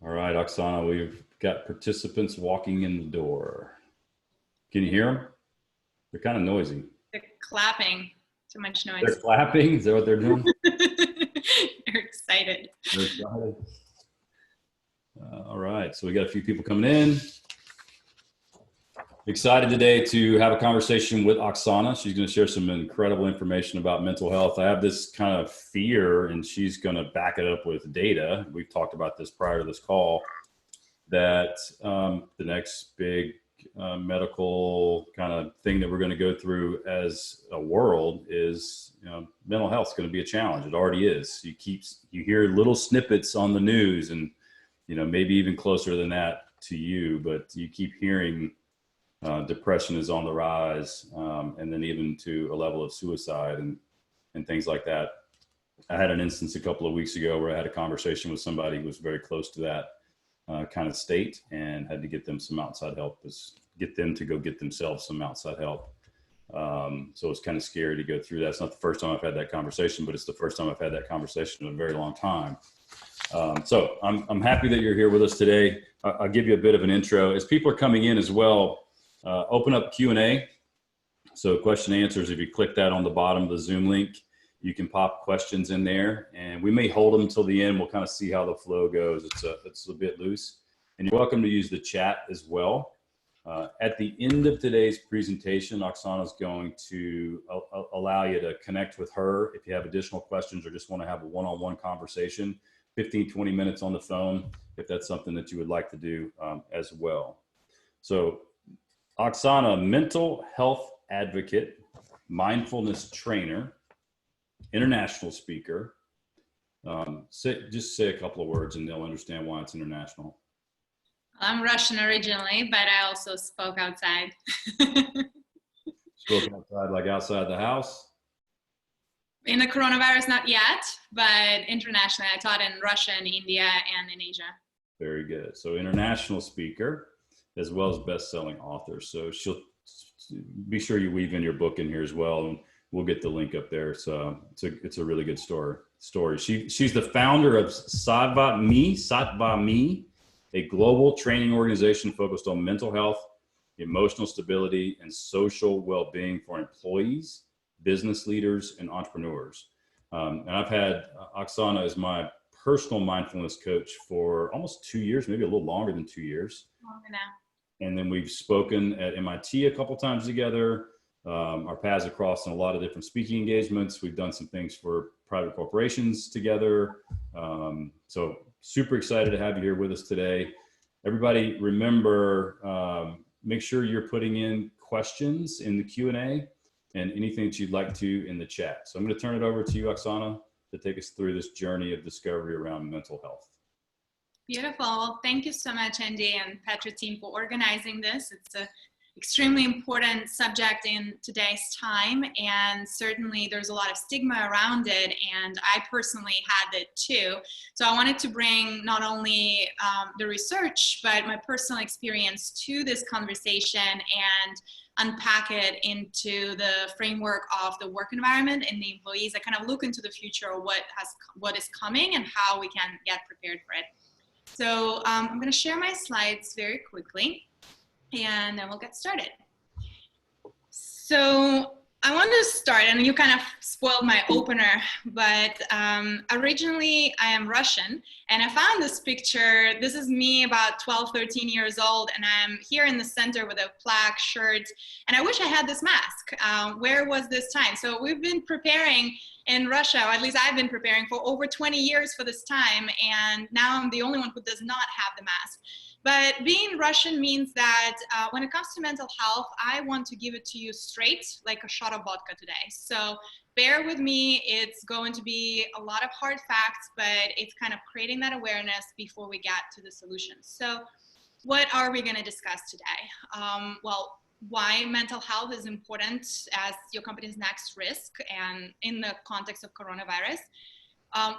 All right, Oksana, we've got participants walking in the door. Can you hear them? They're kind of noisy. They're clapping. Too much They're noise. clapping? Is that what they're doing? They're excited. They're excited. All right, so we got a few people coming in. Excited today to have a conversation with Oksana. She's going to share some incredible information about mental health. I have this kind of fear, and she's going to back it up with data. We've talked about this prior to this call, that the next big medical kind of thing that we're going to go through as a world is, mental health is going to be a challenge. It already is. You hear little snippets on the news, and maybe even closer than that to you, but you keep hearing depression is on the rise, and then even to a level of suicide and things like that. I had an instance a couple of weeks ago where I had a conversation with somebody who was very close to that kind of state, and had to get them some outside help, get them to go get themselves some outside help. So it's kind of scary to go through that. It's not the first time I've had that conversation, but it's the first time I've had that conversation in a very long time. So I'm happy that you're here with us today. I'll give you a bit of an intro. As people are coming in as well, open up Q&A. So question and answers, if you click that on the bottom of the Zoom link, you can pop questions in there, and we may hold them until the end. We'll kind of see how the flow goes. It's a bit loose, and you're welcome to use the chat as well. At the end of today's presentation, Oksana is going to allow you to connect with her if you have additional questions or just want to have a one-on-one conversation, 15, 20 minutes on the phone, if that's something that you would like to do as well. So Oksana, mental health advocate, mindfulness trainer, international speaker. Just say a couple of words and they'll understand why it's international. I'm Russian originally, but I also spoke outside. Spoke outside, like outside the house? In the coronavirus, not yet, but internationally. I taught in Russia and India and in Asia. Very good. So international speaker, as well as best-selling author. So she'll be sure you weave in your book in here as well, and we'll get the link up there. So it's a really good story. She's the founder of Sattva Me, a global training organization focused on mental health, emotional stability, and social well-being for employees, business leaders, and entrepreneurs. And I've had Oksana as my personal mindfulness coach for almost 2 years, maybe a little longer than 2 years. Longer now. And then we've spoken at MIT a couple times together. Our paths have crossed in a lot of different speaking engagements. We've done some things for private corporations together. So super excited to have you here with us today. Everybody remember, make sure you're putting in questions in the Q&A and anything that you'd like to in the chat. So I'm going to turn it over to you, Oksana, to take us through this journey of discovery around mental health. Beautiful. Well, thank you so much, Andy and Petra team, for organizing this. It's an extremely important subject in today's time, and certainly there's a lot of stigma around it, and I personally had it too. So I wanted to bring not only the research, but my personal experience to this conversation and unpack it into the framework of the work environment and the employees. I kind of look into the future of what is coming and how we can get prepared for it. So I'm going to share my slides very quickly, and then we'll get started. So I want to start, and you kind of spoiled my opener, but originally I am Russian, and I found this picture. This is me about 12, 13 years old, and I'm here in the center with a plaque shirt, and I wish I had this mask. Where was this time? So we've been preparing in Russia, or at least I've been preparing for over 20 years for this time, and now I'm the only one who does not have the mask. But being Russian means that when it comes to mental health, I want to give it to you straight, like a shot of vodka today. So bear with me. It's going to be a lot of hard facts, but it's kind of creating that awareness before we get to the solutions. So what are we going to discuss today? Well, why mental health is important as your company's next risk and in the context of coronavirus.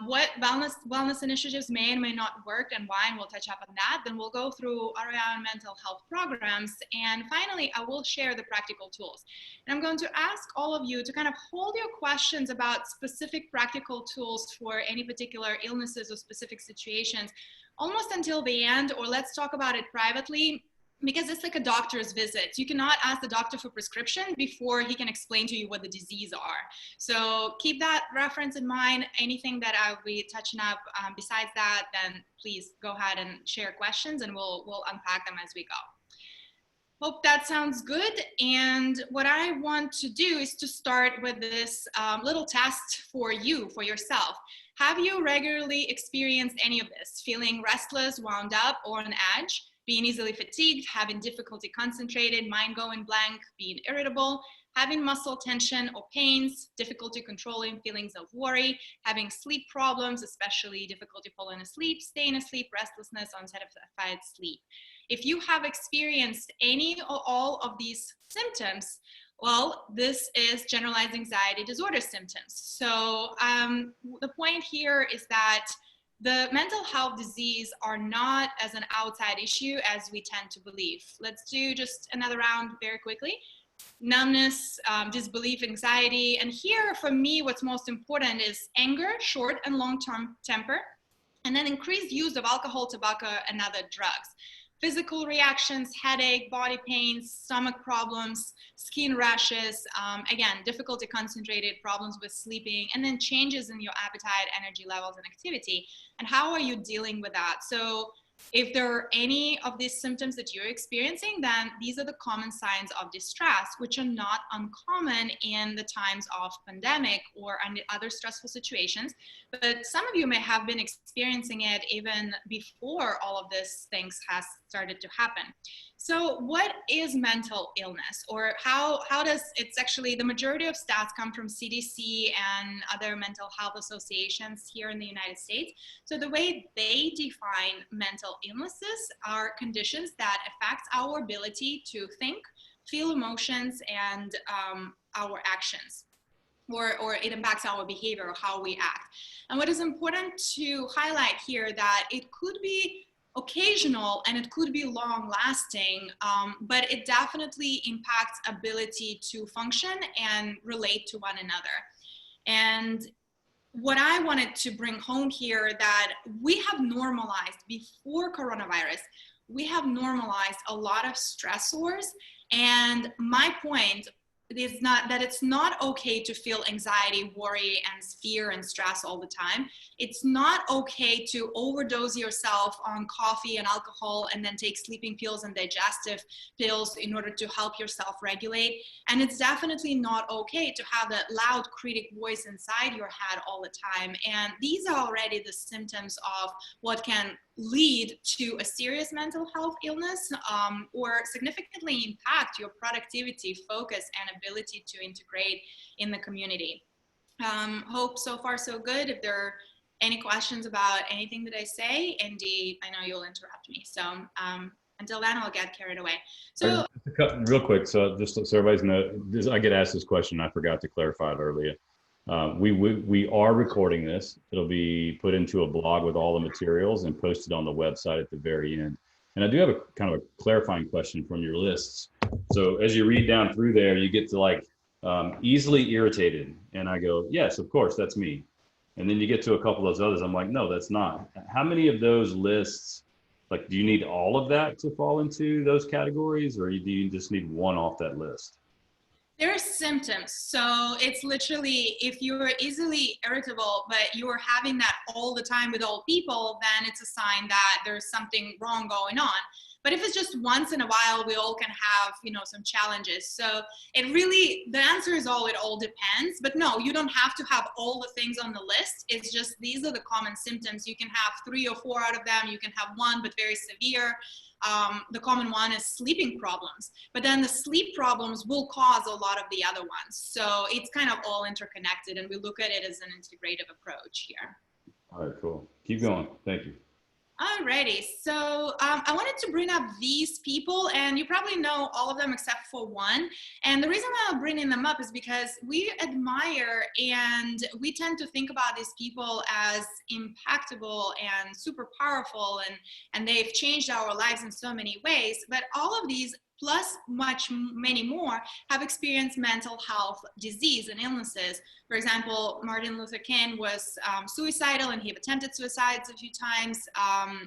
what wellness initiatives may and may not work and why, and we'll touch up on that. Then we'll go through around mental health programs. And finally, I will share the practical tools. And I'm going to ask all of you to kind of hold your questions about specific practical tools for any particular illnesses or specific situations almost until the end, or let's talk about it privately, because it's like a doctor's visit. You cannot ask the doctor for prescription before he can explain to you what the disease are. So keep that reference in mind. Anything that I'll be touching up besides that, then please go ahead and share questions and we'll unpack them as we go. Hope that sounds good. And what I want to do is to start with this little test for you, for yourself. Have you regularly experienced any of this? Feeling restless, wound up, or on edge? Being easily fatigued, having difficulty concentrated, mind going blank, being irritable, having muscle tension or pains, difficulty controlling feelings of worry, having sleep problems, especially difficulty falling asleep, staying asleep, restlessness, unsatisfied sleep. If you have experienced any or all of these symptoms, well, this is generalized anxiety disorder symptoms. So the point here is that the mental health disease are not as an outside issue as we tend to believe. Let's do just another round very quickly. Numbness, disbelief, anxiety. And here for me, what's most important is anger, short and long-term temper, and then increased use of alcohol, tobacco, and other drugs. Physical reactions, headache, body pains, stomach problems, skin rashes, again, difficulty concentrated, problems with sleeping, and then changes in your appetite, energy levels, and activity. And how are you dealing with that? So if there are any of these symptoms that you're experiencing, then these are the common signs of distress, which are not uncommon in the times of pandemic or other stressful situations. But some of you may have been experiencing it even before all of these things has started to happen. So what is mental illness, or how does it's actually the majority of stats come from CDC and other mental health associations here in the United States. So the way they define mental illnesses are conditions that affect our ability to think, feel emotions, and our actions. Or it impacts our behavior or how we act. And what is important to highlight here that it could be occasional and it could be long lasting, but it definitely impacts ability to function and relate to one another. And what I wanted to bring home here that we have normalized before coronavirus, we have normalized a lot of stressors. And my point is not that it's not okay to feel anxiety, worry, and fear and stress all the time. It's not okay to overdose yourself on coffee and alcohol and then take sleeping pills and digestive pills in order to help yourself regulate. And it's definitely not okay to have that loud critic voice inside your head all the time. And these are already the symptoms of what can lead to a serious mental health illness or significantly impact your productivity, focus, and ability to integrate in the community. Hope so far so good. If there are any questions about anything that I say, Andy, I know you'll interrupt me. So until then, I'll get carried away. So real quick, so just so everybody's know, I get asked this question. I forgot to clarify it earlier. We are recording this. It'll be put into a blog with all the materials and posted on the website at the very end. And I do have a kind of a clarifying question from your lists. So as you read down through there, you get to like easily irritated. And I go, yes, of course, that's me. And then you get to a couple of those others. I'm like, no, that's not. How many of those lists, like, do you need all of that to fall into those categories, or do you just need one off that list? There are symptoms. So it's literally, if you're easily irritable, but you're having that all the time with all people, then it's a sign that there's something wrong going on. But if it's just once in a while, we all can have, some challenges. So it really, the answer is it all depends. But no, you don't have to have all the things on the list. It's just, these are the common symptoms. You can have 3 or 4 out of them. You can have one, but very severe. The common one is sleeping problems, but then the sleep problems will cause a lot of the other ones. So it's kind of all interconnected, and we look at it as an integrative approach here. All right, cool. Keep going. Thank you. Alrighty, so I wanted to bring up these people, and you probably know all of them except for one. And the reason why I'm bringing them up is because we admire and we tend to think about these people as impactable and super powerful, and they've changed our lives in so many ways. But all of these, plus many more, have experienced mental health disease and illnesses. For example, Martin Luther King was suicidal and he attempted suicides a few times.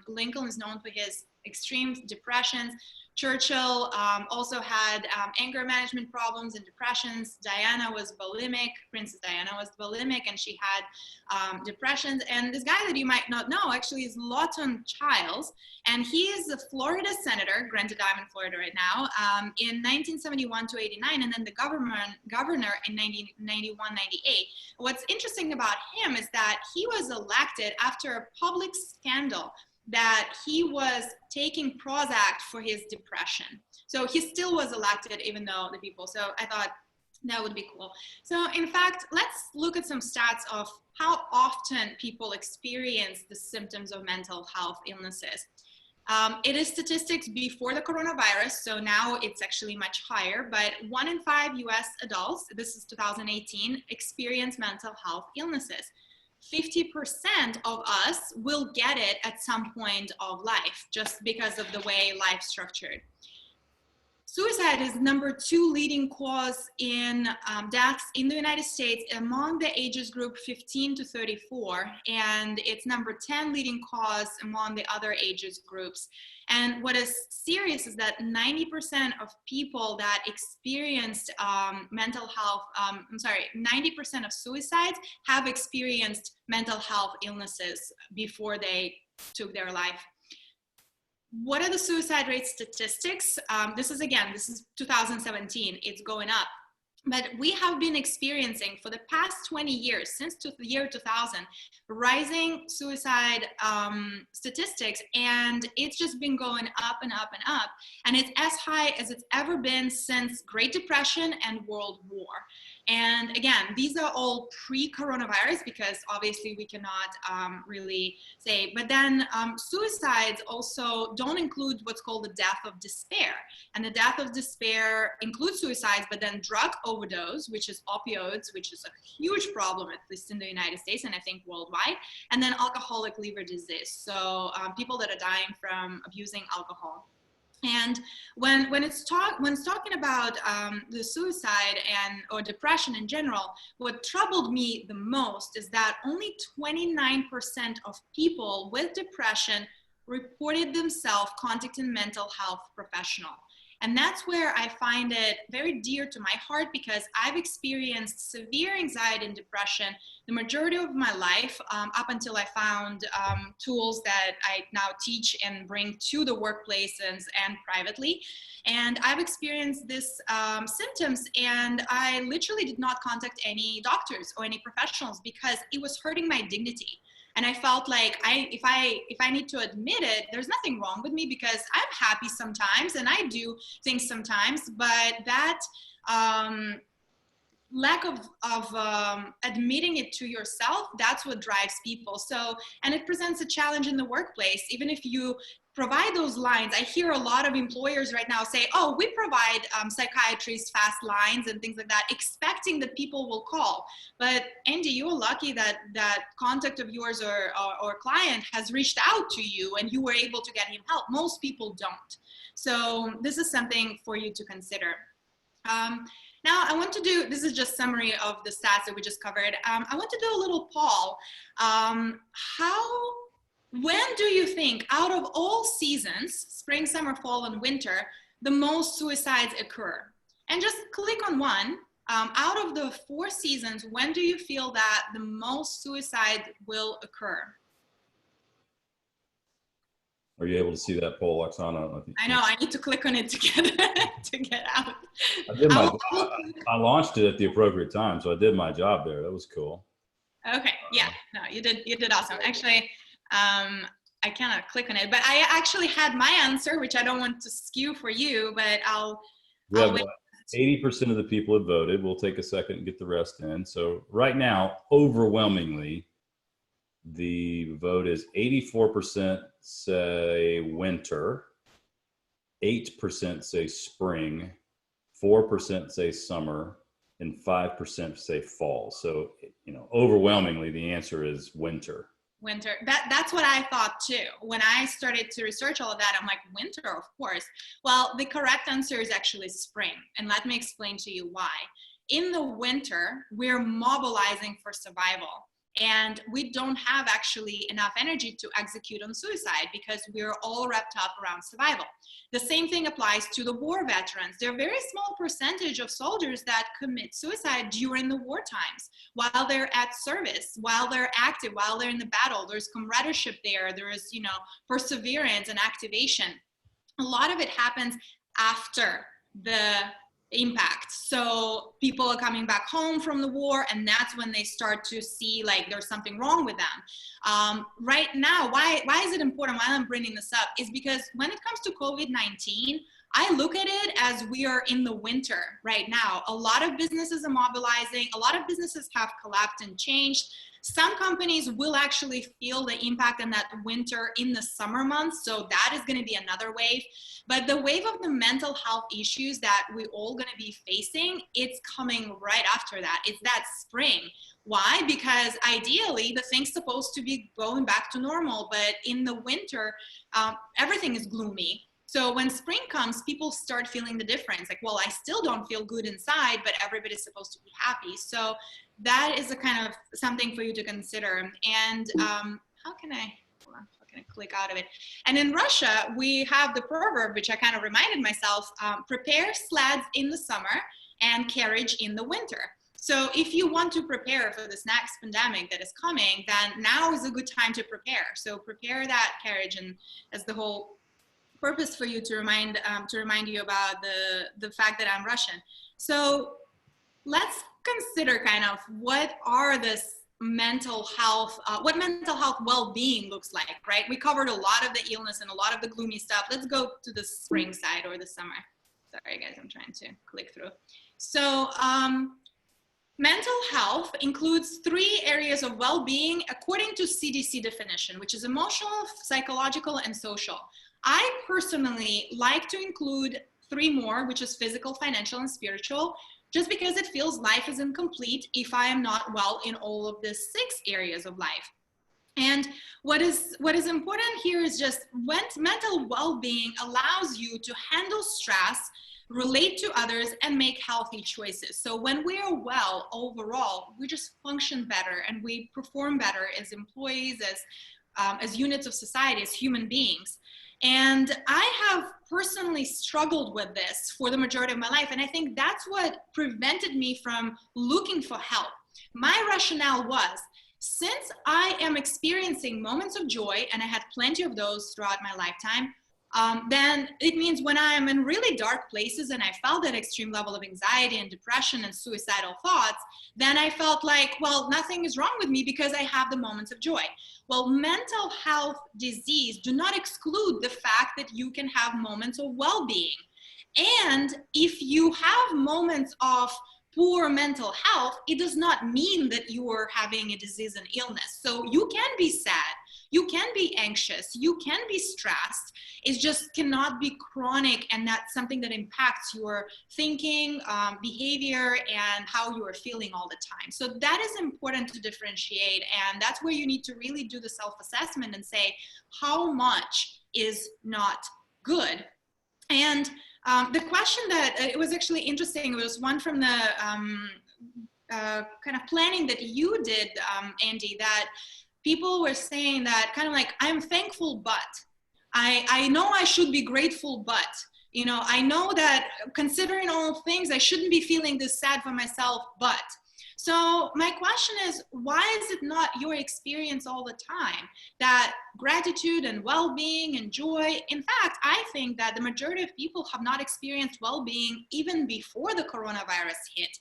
Lincoln is known for his extreme depressions. Churchill also had anger management problems and depressions. Diana was bulimic. Princess Diana was bulimic, and she had depressions. And this guy that you might not know actually is Lawton Chiles, and he is a Florida senator, granted I'm in Florida right now, in 1971 to 89, and then the governor in 1991, 98. What's interesting about him is that he was elected after a public scandal that he was taking Prozac for his depression. So he still was elected even though the people, so I thought that would be cool. So in fact, let's look at some stats of how often people experience the symptoms of mental health illnesses. It is statistics before the coronavirus, so now it's actually much higher, but 1 in 5 US adults, this is 2018, experience mental health illnesses. 50% of us will get it at some point of life just because of the way life's structured. Suicide is number 2 leading cause in deaths in the United States among the ages group 15 to 34, and it's number 10 leading cause among the other ages groups. And what is serious is that 90% of people that experienced mental health, 90% of suicides have experienced mental health illnesses before they took their life. What are the suicide rate statistics? This is 2017, it's going up. But we have been experiencing for the past 20 years, since the year 2000, rising suicide statistics, and it's just been going up and up and up. And it's as high as it's ever been since Great Depression and World War. And again, these are all pre-coronavirus because obviously we cannot really say, but then suicides also don't include what's called the death of despair. And the death of despair includes suicides, but then drug overdose, which is opioids, which is a huge problem, at least in the United States and I think worldwide, and then alcoholic liver disease. So people that are dying from abusing alcohol. And when it's talking about the suicide or depression in general, what troubled me the most is that only 29% of people with depression reported themselves contacting a mental health professional. And that's where I find it very dear to my heart because I've experienced severe anxiety and depression the majority of my life up until I found tools that I now teach and bring to the workplaces and privately. And I've experienced these symptoms, and I literally did not contact any doctors or any professionals because it was hurting my dignity. And I felt like if I need to admit it, there's nothing wrong with me because I'm happy sometimes and I do things sometimes, but that lack of admitting it to yourself, that's what drives people. So, and it presents a challenge in the workplace, even if you provide those lines. I hear a lot of employers right now say, oh, we provide psychiatrists fast lines and things like that, expecting that people will call. But Andy, you're lucky that that contact of yours or client has reached out to you and you were able to get him help. Most people don't. So this is something for you to consider. Now I want to do, this is just summary of the stats that we just covered. I want to do a little poll. When do you think, out of all seasons, spring, summer, fall, and winter, the most suicides occur? And just click on one. Out of the 4 seasons, when do you feel that the most suicide will occur? Are you able to see that poll, Oksana? I know, I need to click on it to get out. I did my job. I launched it at the appropriate time, so I did my job there. That was cool. Okay, yeah, no, you did awesome. Actually, I cannot click on it, but I actually had my answer, which I don't want to skew for you, but I'll wait. 80% of the people have voted. We'll take a second and get the rest in. So right now, overwhelmingly, The vote is 84% say winter, 8% say spring, 4% say summer, and 5% say fall. So, overwhelmingly, the answer is winter. Winter. That's what I thought too. When I started to research all of that, I'm like, winter, of course. Well, the correct answer is actually spring. And let me explain to you why. In the winter, we're mobilizing for survival. And we don't have actually enough energy to execute on suicide because we're all wrapped up around survival. The same thing applies to the war veterans. There are a very small percentage of soldiers that commit suicide during the war times, while they're at service, while they're active, while they're in the battle. There's camaraderie there is, perseverance and activation. A lot of it happens after the impact. So people are coming back home from the war, and that's when they start to see like there's something wrong with them. Right now, why is it important, why I'm bringing this up, is because when it comes to COVID-19, I look at it as we are in the winter right now. A lot of businesses are mobilizing, a lot of businesses have collapsed and changed. Some companies will actually feel the impact in that winter in the summer months. So that is going to be another wave. But the wave of the mental health issues that we're all going to be facing, it's coming right after that. It's that spring. Why? Because ideally, the thing's supposed to be going back to normal. But in the winter, everything is gloomy. So when spring comes, people start feeling the difference. Like, well, I still don't feel good inside, but everybody's supposed to be happy. So that is a kind of something for you to consider. And how can I click out of it? And in Russia, we have the proverb, which I kind of reminded myself, prepare sleds in the summer and carriage in the winter. So if you want to prepare for this next pandemic that is coming, then now is a good time to prepare. So prepare that carriage, and as the whole purpose for you to remind you about the fact that I'm Russian. So let's consider kind of what are this mental health, what mental health well-being looks like, right? We covered a lot of the illness and a lot of the gloomy stuff. Let's go to the spring side or the summer. Sorry guys, I'm trying to click through. So mental health includes 3 areas of well-being according to CDC definition, which is emotional, psychological, and social. I personally like to include 3 more, which is physical, financial, and spiritual, just because it feels life is incomplete if I am not well in all of the 6 areas of life. And what is important here is just when mental well-being allows you to handle stress, relate to others, and make healthy choices. So when we are well overall, we just function better and we perform better as employees, as units of society, as human beings. And I have personally struggled with this for the majority of my life. And I think that's what prevented me from looking for help. My rationale was, since I am experiencing moments of joy, and I had plenty of those throughout my lifetime, then it means when I am in really dark places and I felt that extreme level of anxiety and depression and suicidal thoughts, then I felt like, well, nothing is wrong with me because I have the moments of joy. Well, mental health disease do not exclude the fact that you can have moments of well-being. And if you have moments of poor mental health, it does not mean that you are having a disease and illness. So you can be sad, you can be anxious, you can be stressed. It just cannot be chronic, and that's something that impacts your thinking, behavior, and how you are feeling all the time. So that is important to differentiate, and that's where you need to really do the self-assessment and say, how much is not good? And the question that, it was actually interesting, it was one from the kind of planning that you did, Andy, that people were saying that kind of like, I'm thankful, but I know I should be grateful, but, you know, I know that considering all things, I shouldn't be feeling this sad for myself, but. So my question is, why is it not your experience all the time that gratitude and well-being and joy? In fact, I think that the majority of people have not experienced well-being even before the coronavirus hit.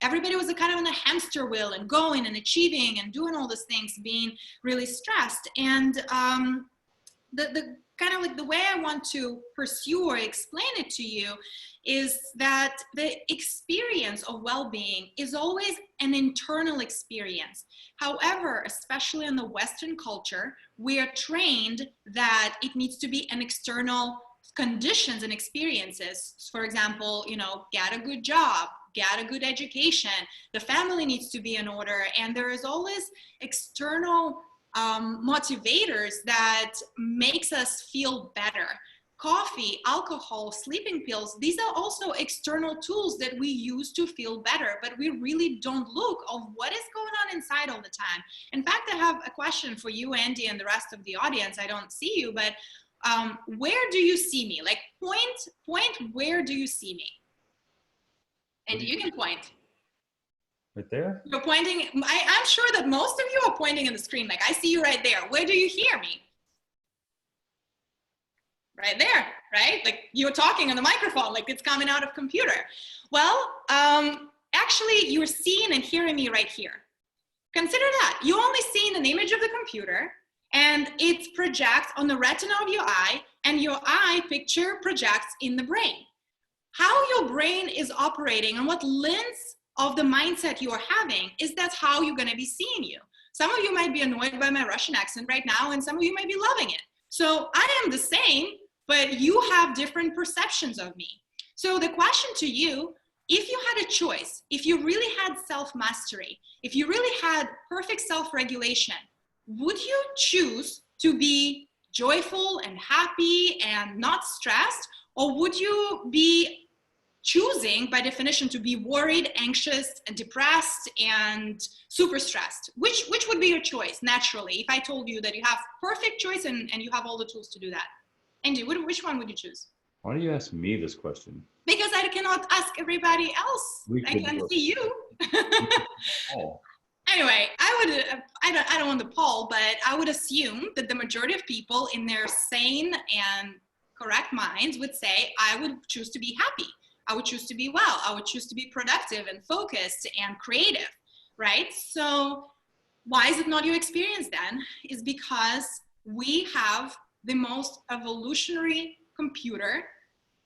Everybody was kind of on a hamster wheel and going and achieving and doing all these things, being really stressed. And the kind of like the way I want to pursue or explain it to you is that the experience of well-being is always an internal experience. However, especially in the Western culture, we are trained that it needs to be an external conditions and experiences. For example, you know, get a good job, get a good education, the family needs to be in order, and there is always external motivators that makes us feel better. Coffee, alcohol, sleeping pills, these are also external tools that we use to feel better, but we really don't look of what is going on inside all the time. In fact, I have a question for you, Andy, and the rest of the audience. I don't see you, but where do you see me? Like point, where do you see me? And you can point. Right there? You're pointing, I'm sure that most of you are pointing in the screen. Like I see you right there. Where do you hear me? Right there, right? Like you're talking on the microphone, like it's coming out of computer. Well, actually you're seeing and hearing me right here. Consider that. You're only seeing an image of the computer and it projects on the retina of your eye, and your eye picture projects in the brain. How your brain is operating and what lens of the mindset you are having is that's how you're going to be seeing you. Some of you might be annoyed by my Russian accent right now, and some of you might be loving it. So I am the same, but you have different perceptions of me. So the question to you, if you had a choice, if you really had self-mastery, if you really had perfect self-regulation, would you choose to be joyful and happy and not stressed, or would you be choosing by definition to be worried, anxious, and depressed, and super stressed? Which would be your choice naturally if I told you that you have perfect choice and you have all the tools to do that? Andy, which one would you choose? Why do you ask me this question? Because I cannot ask everybody else. I can see you. Oh. Anyway, I don't want to poll, but I would assume that the majority of people in their sane and correct minds would say, I would choose to be happy. I would choose to be well. I would choose to be productive and focused and creative, right? So why is it not your experience then? Is because we have the most evolutionary computer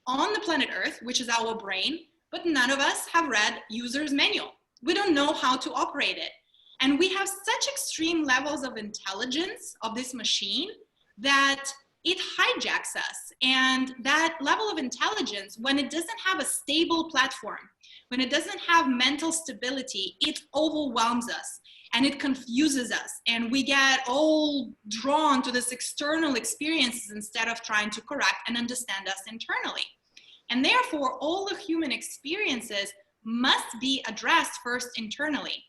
on the planet Earth, which is our brain, but none of us have read user's manual. We don't know how to operate it. And we have such extreme levels of intelligence of this machine that it hijacks us. And that level of intelligence, when it doesn't have a stable platform, when it doesn't have mental stability, it overwhelms us and it confuses us. And we get all drawn to this external experiences instead of trying to correct and understand us internally. And therefore, all the human experiences must be addressed first internally.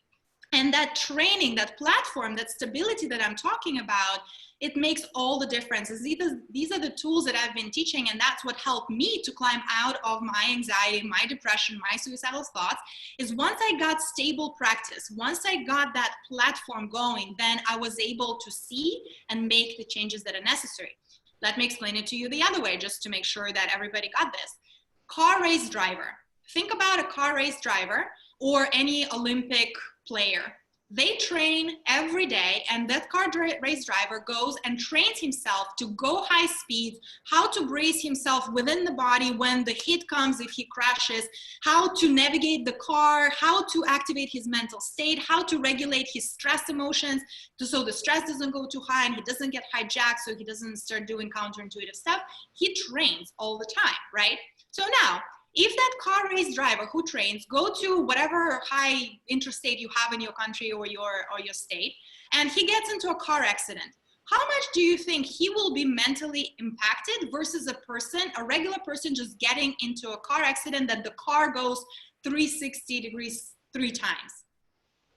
And that training, that platform, that stability that I'm talking about, it makes all the differences. These are the tools that I've been teaching, and that's what helped me to climb out of my anxiety, my depression, my suicidal thoughts, is once I got stable practice, once I got that platform going, then I was able to see and make the changes that are necessary. Let me explain it to you the other way, just to make sure that everybody got this. Car race driver. Think about a car race driver or any Olympic player. They train every day, and that car race driver goes and trains himself to go high speeds, how to brace himself within the body when the hit comes if he crashes, how to navigate the car, how to activate his mental state, how to regulate his stress emotions so the stress doesn't go too high and he doesn't get hijacked, so he doesn't start doing counterintuitive stuff. He trains all the time, right? So now, if that car race driver who trains go to whatever high interstate you have in your country or your state, and he gets into a car accident, how much do you think he will be mentally impacted versus a regular person just getting into a car accident that the car goes 360 degrees 3 times?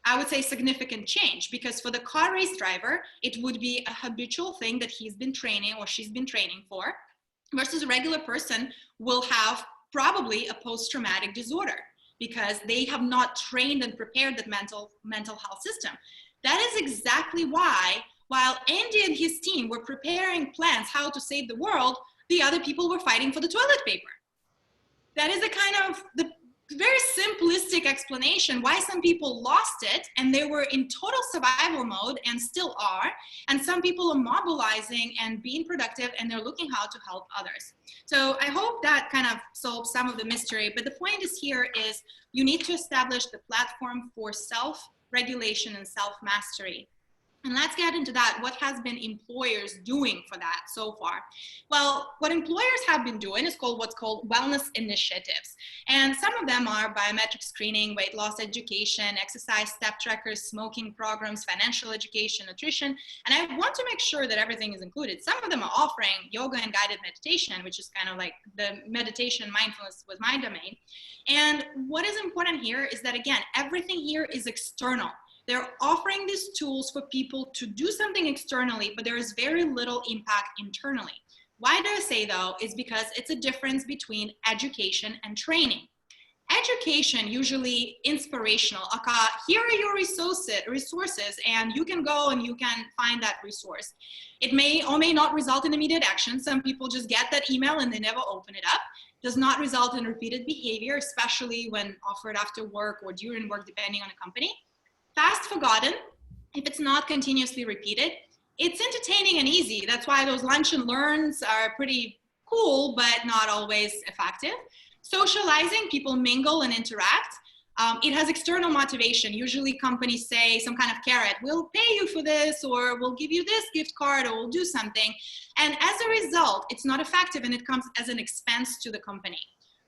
I would say significant change, because for the car race driver, it would be a habitual thing that he's been training or she's been training for, versus a regular person will have probably a post-traumatic disorder because they have not trained and prepared that mental health system. That is exactly why, while Andy and his team were preparing plans how to save the world, the other people were fighting for the toilet paper. That is the kind of very simplistic explanation why some people lost it and they were in total survival mode and still are, and some people are mobilizing and being productive and they're looking how to help others. So I hope that kind of solves some of the mystery, but the point is here is you need to establish the platform for self-regulation and self-mastery. And let's get into that. What has been employers doing for that so far? Well, what employers have been doing is what's called wellness initiatives. And some of them are biometric screening, weight loss education, exercise step trackers, smoking programs, financial education, nutrition. And I want to make sure that everything is included. Some of them are offering yoga and guided meditation, which is kind of like the meditation mindfulness was my domain. And what is important here is that, again, everything here is external. They're offering these tools for people to do something externally, but there is very little impact internally. Why do I say though? Is because it's a difference between education and training. Education, usually inspirational. Here are your resources, and you can go and you can find that resource. It may or may not result in immediate action. Some people just get that email and they never open it up. Does not result in repeated behavior, especially when offered after work or during work, depending on a company. Fast forgotten, if it's not continuously repeated. It's entertaining and easy. That's why those lunch and learns are pretty cool, but not always effective. Socializing, people mingle and interact. It has external motivation. Usually companies say some kind of carrot, we'll pay you for this, or we'll give you this gift card, or we'll do something. And as a result, it's not effective and it comes as an expense to the company.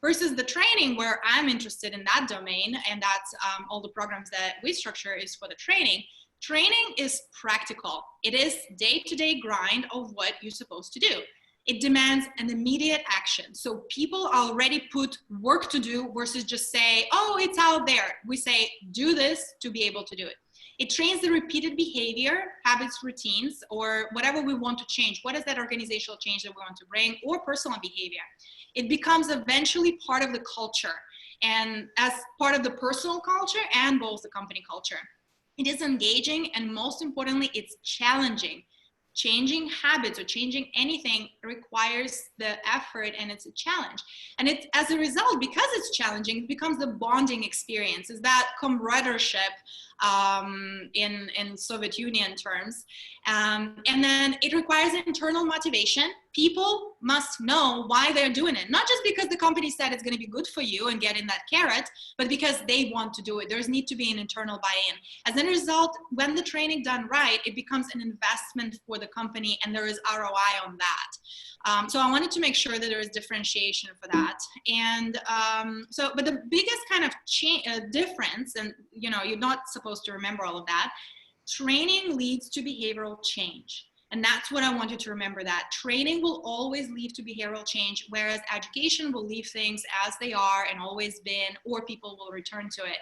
Versus the training, where I'm interested in that domain, and that's all the programs that we structure is for the training. Training is practical. It is day-to-day grind of what you're supposed to do. It demands an immediate action. So people already put work to do versus just say, oh, it's out there. We say, do this to be able to do it. It trains the repeated behavior, habits, routines, or whatever we want to change. What is that organizational change that we want to bring, or personal behavior? It becomes eventually part of the culture, and as part of the personal culture and both the company culture. It is engaging, and most importantly, it's challenging. Changing habits or changing anything requires the effort, and it's a challenge. And it, as a result, because it's challenging, it becomes the bonding experience. Is that comradeship in Soviet Union terms. And then it requires internal motivation. People must know why they're doing it. Not just because the company said it's going to be good for you and get in that carrot, but because they want to do it. There's need to be an internal buy-in. As a result, when the training done right, it becomes an investment for the company, and there is ROI on that. So I wanted to make sure that there is differentiation for that. And but the biggest kind of difference, and you know, you're not supposed to remember all of that, training leads to behavioral change. And that's what I want you to remember, that training will always lead to behavioral change, whereas education will leave things as they are and always been, or people will return to it.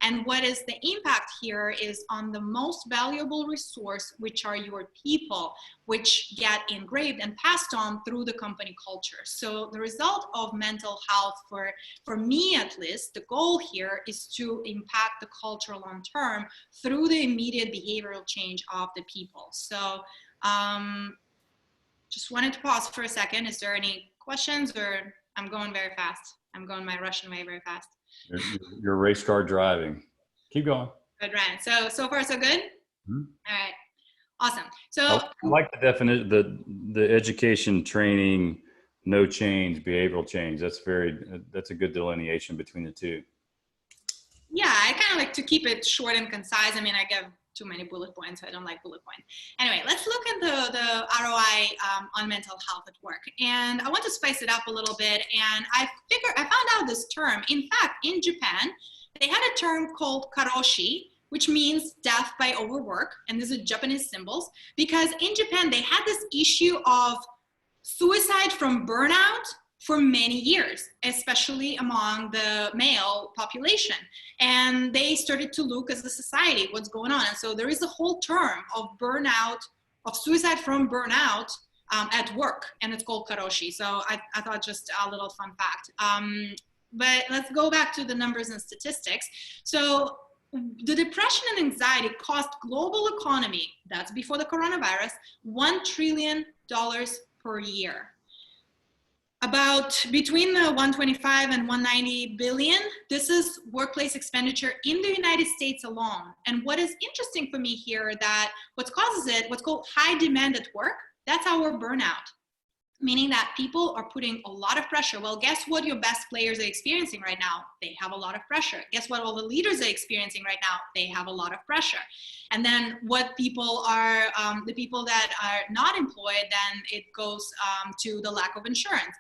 And what is the impact here is on the most valuable resource, which are your people, which get engraved and passed on through the company culture. So the result of mental health, for me at least, the goal here is to impact the culture long term through the immediate behavioral change of the people. So just wanted to pause for a second. Is there any questions, or I'm going very fast? I'm going my Russian way very fast. You're race car driving. Keep going. Good, Ryan. So far so good? Mm-hmm. All right. Awesome. So I like the definition, the education, training, no change, behavioral change. That's a good delineation between the two. Yeah, I kind of like to keep it short and concise. I mean, I give too many bullet points, so I don't like bullet points. Anyway, let's look at the ROI on mental health at work. And I want to spice it up a little bit. And I found out this term. In fact, in Japan, they had a term called karoshi, which means death by overwork. And these are Japanese symbols, because in Japan, they had this issue of suicide from burnout for many years, especially among the male population. And they started to look as a society, what's going on. And so there is a whole term of burnout, of suicide from burnout at work, and it's called karoshi. So I thought just a little fun fact. But let's go back to the numbers and statistics. So the depression and anxiety cost global economy, that's before the coronavirus, $1 trillion per year. About between the 125 and 190 billion, this is workplace expenditure in the United States alone. And what is interesting for me here, that what causes it, what's called high demand at work, that's our burnout. Meaning that people are putting a lot of pressure. Well, guess what your best players are experiencing right now? They have a lot of pressure. Guess what all the leaders are experiencing right now? They have a lot of pressure. And then what people are, the people that are not employed, then it goes to the lack of insurance.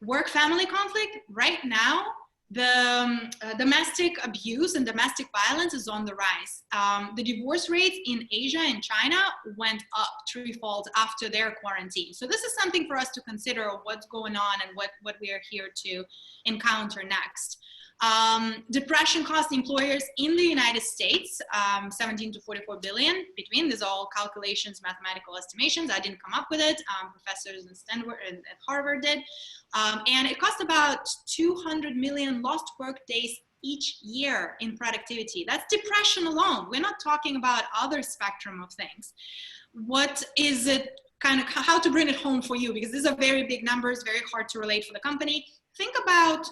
Work-family conflict, right now, the domestic abuse and domestic violence is on the rise. The divorce rates in Asia and China went up threefold after their quarantine. So this is something for us to consider what's going on and what we are here to encounter next. Depression costs employers in the United States 17 to 44 billion. Between these all calculations, mathematical estimations. I didn't come up with it. Professors in Stanford and at Harvard did. And it costs about 200 million lost work days each year in productivity. That's depression alone. We're not talking about other spectrum of things. What is it, kind of how to bring it home for you? Because these are very big numbers, very hard to relate for the company. Think about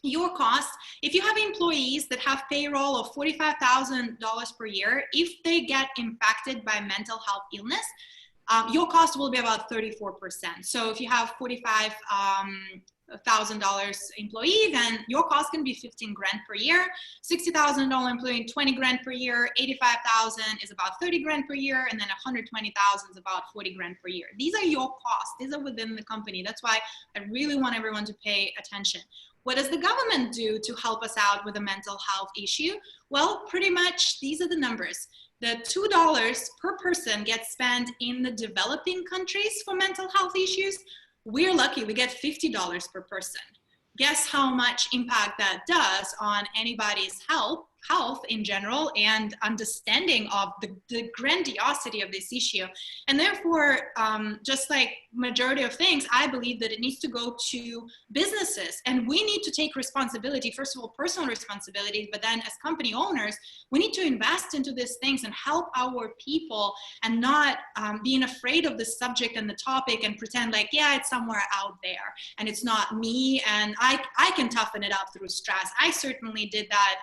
your costs. If you have employees that have payroll of $45,000 per year, if they get impacted by mental health illness, your cost will be about 34%. So if you have $45,000 employee, then your cost can be 15 grand per year. $60,000 employee, 20 grand per year. 85,000 is about 30 grand per year, and then 120,000 is about 40 grand per year. These are your costs. These are within the company. That's why I really want everyone to pay attention. What does the government do to help us out with a mental health issue? Well, pretty much these are the numbers. The $2 per person gets spent in the developing countries for mental health issues. We're lucky, we get $50 per person. Guess how much impact that does on anybody's health in general and understanding of the grandiosity of this issue. And therefore, just like majority of things, I believe that it needs to go to businesses, and we need to take responsibility, first of all, personal responsibility, but then as company owners, we need to invest into these things and help our people and not being afraid of the subject and the topic and pretend like, yeah, it's somewhere out there and it's not me, and I can toughen it up through stress. I certainly did that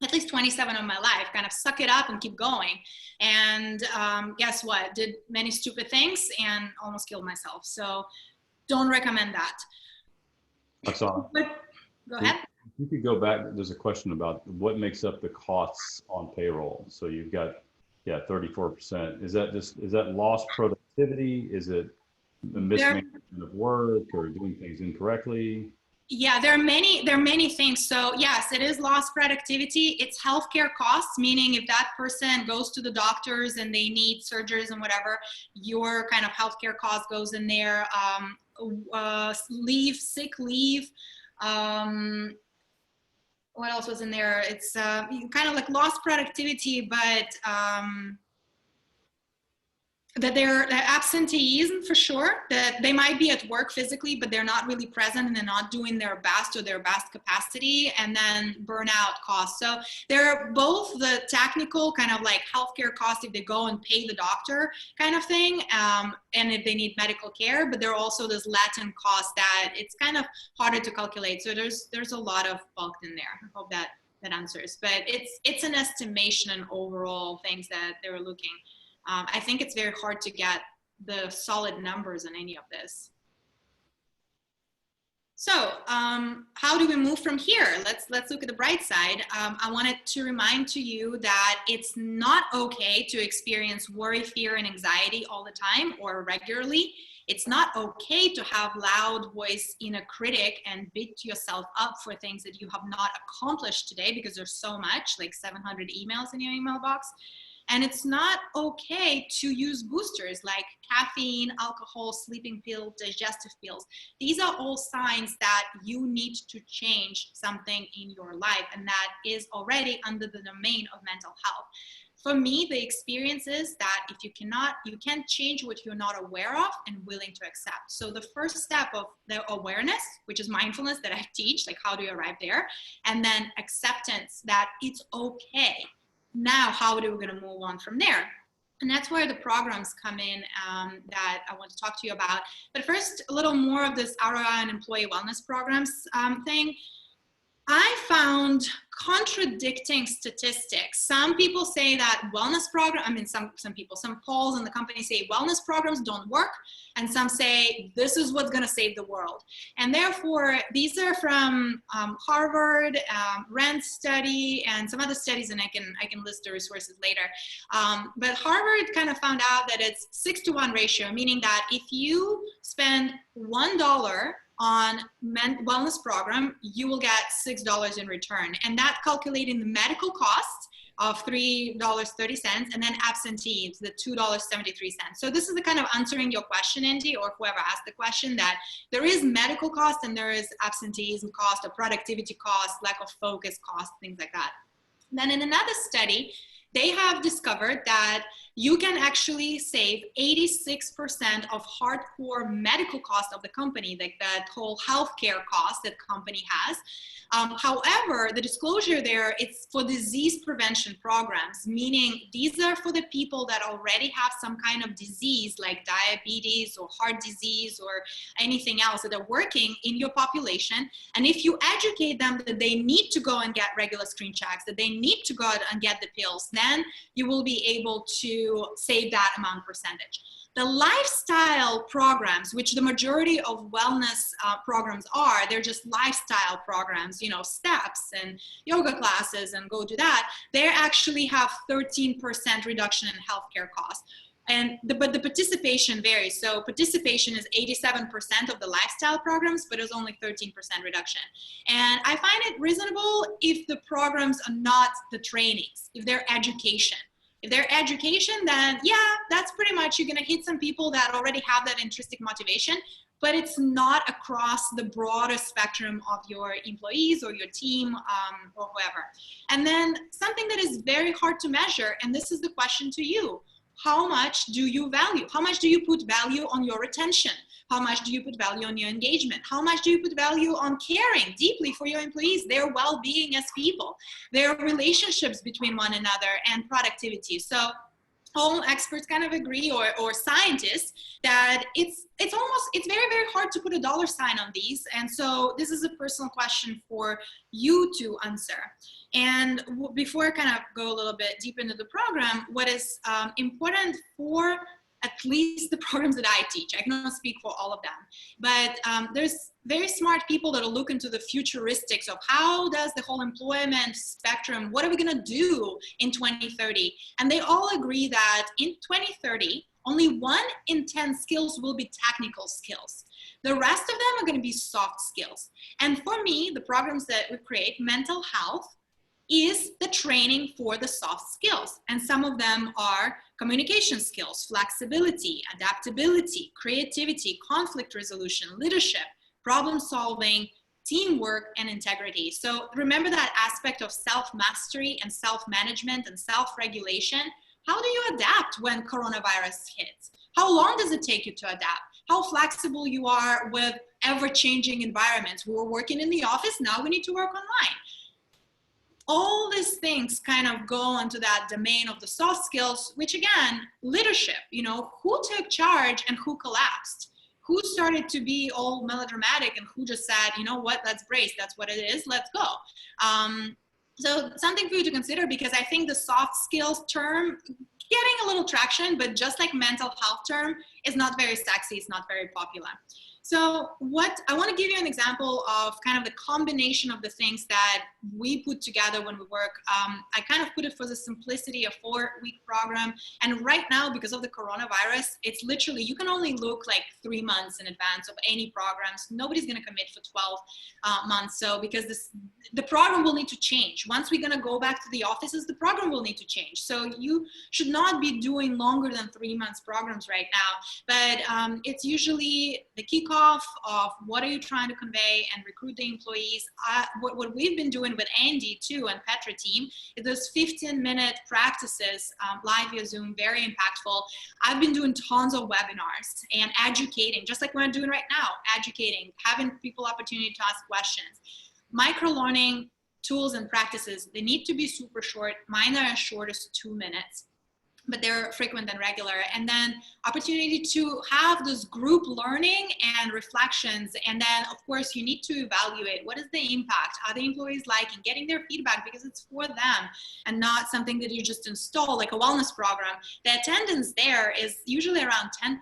at least 27 of my life, kind of suck it up and keep going. And guess what? Did many stupid things and almost killed myself. So don't recommend that. Oksana, go ahead. You could go back. There's a question about what makes up the costs on payroll. So you've got, 34%. Is that lost productivity? Is it the mismanagement of work or doing things incorrectly? Yeah, there are many things. So yes, it is lost productivity. It's healthcare costs, meaning if that person goes to the doctors and they need surgeries and whatever, your kind of healthcare cost goes in there. Sick leave. What else was in there? It's kind of like lost productivity, but that they're absenteeism for sure, that they might be at work physically, but they're not really present and they're not doing their best or their best capacity, and then burnout costs. So they're both the technical kind of like healthcare costs if they go and pay the doctor kind of thing, and if they need medical care, but there are also this latent cost that it's kind of harder to calculate. So there's a lot of bulk in there. I hope that answers, but it's an estimation and overall things that they're looking. I think it's very hard to get the solid numbers on any of this. So how do we move from here? Let's look at the bright side. I wanted to remind to you that it's not okay to experience worry, fear, and anxiety all the time or regularly. It's not okay to have loud voice in a critic and beat yourself up for things that you have not accomplished today because there's so much, like 700 emails in your email box. And it's not okay to use boosters like caffeine, alcohol, sleeping pills, digestive pills. These are all signs that you need to change something in your life, and that is already under the domain of mental health. For me, the experience is that if you can't change what you're not aware of and willing to accept. So the first step of the awareness, which is mindfulness that I teach, like how do you arrive there? And then acceptance that it's okay. Now, how are we going to move on from there? And that's where the programs come in that I want to talk to you about. But first, a little more of this ROI and employee wellness programs thing. I found contradicting statistics. Some people say that wellness program, some polls in the company say wellness programs don't work, and some say this is what's going to save the world. And therefore, these are from Harvard, RAND study, and some other studies, and I can list the resources later. But Harvard kind of found out that it's 6-to-1 ratio, meaning that if you spend $1 on wellness program, you will get $6 in return. And that calculating the medical costs of $3.30 and then absentees, the $2.73. So this is the kind of answering your question, Andy, or whoever asked the question, that there is medical cost and there is absenteeism cost or productivity cost, lack of focus cost, things like that. Then in another study, they have discovered that you can actually save 86% of hardcore medical cost of the company, like that whole healthcare cost that company has. However, the disclosure there, it's for disease prevention programs, meaning these are for the people that already have some kind of disease like diabetes or heart disease or anything else that are working in your population. And if you educate them that they need to go and get regular screen checks, that they need to go out and get the pills, then you will be able to save that amount percentage. The lifestyle programs, which the majority of wellness programs are, they're just lifestyle programs, you know, steps and yoga classes and go do that. They actually have 13% reduction in healthcare costs. But the participation varies. So participation is 87% of the lifestyle programs, but it's only 13% reduction. And I find it reasonable if the programs are not the trainings, if they're education. If they're education, then yeah, that's pretty much, you're gonna hit some people that already have that intrinsic motivation, but it's not across the broader spectrum of your employees or your team or whoever. And then something that is very hard to measure, and this is the question to you: how much do you value? How much do you put value on your retention? How much do you put value on your engagement? How much do you put value on caring deeply for your employees, their well-being as people, their relationships between one another, and productivity? So all experts kind of agree, or scientists, that it's very, very hard to put a dollar sign on these. And so this is a personal question for you to answer. And before I kind of go a little bit deep into the program, what is important for at least the programs that I teach, I cannot speak for all of them, but there's very smart people that are looking to the futuristics of how does the whole employment spectrum, what are we gonna do in 2030? And they all agree that in 2030, only 1 in 10 skills will be technical skills. The rest of them are gonna be soft skills. And for me, the programs that we create, mental health, is the training for the soft skills. And some of them are communication skills, flexibility, adaptability, creativity, conflict resolution, leadership, problem solving, teamwork, and integrity. So remember that aspect of self-mastery and self-management and self-regulation. How do you adapt when coronavirus hits? How long does it take you to adapt? How flexible you are with ever-changing environments. We were working in the office, now we need to work online. All these things kind of go into that domain of the soft skills, which again, leadership, you know, who took charge and who collapsed? Who started to be all melodramatic and who just said, you know what, let's brace, that's what it is, let's go. So something for you to consider, because I think the soft skills term getting a little traction, but just like mental health term is not very sexy, it's not very popular. So what I want to give you an example of kind of the combination of the things that we put together when we work. I kind of put it for the simplicity, a 4-week program. And right now, because of the coronavirus, it's literally, you can only look like 3 months in advance of any programs. Nobody's going to commit for 12 months. So because the program will need to change. Once we're going to go back to the offices, the program will need to change. So you should not be doing longer than 3 months programs right now. But it's usually the kickoff of what are you trying to convey and recruit the employees. What we've been doing with Andy too and Petra team is those 15-minute practices live via Zoom, very impactful. I've been doing tons of webinars and educating, just like what I'm doing right now, educating, having people opportunity to ask questions. Micro-learning tools and practices, they need to be super short. Mine are as short as 2 minutes. but they're frequent and regular. And then opportunity to have this group learning and reflections. And then of course you need to evaluate what is the impact, are the employees liking, getting their feedback, because it's for them and not something that you just install like a wellness program. The attendance there is usually around 10%,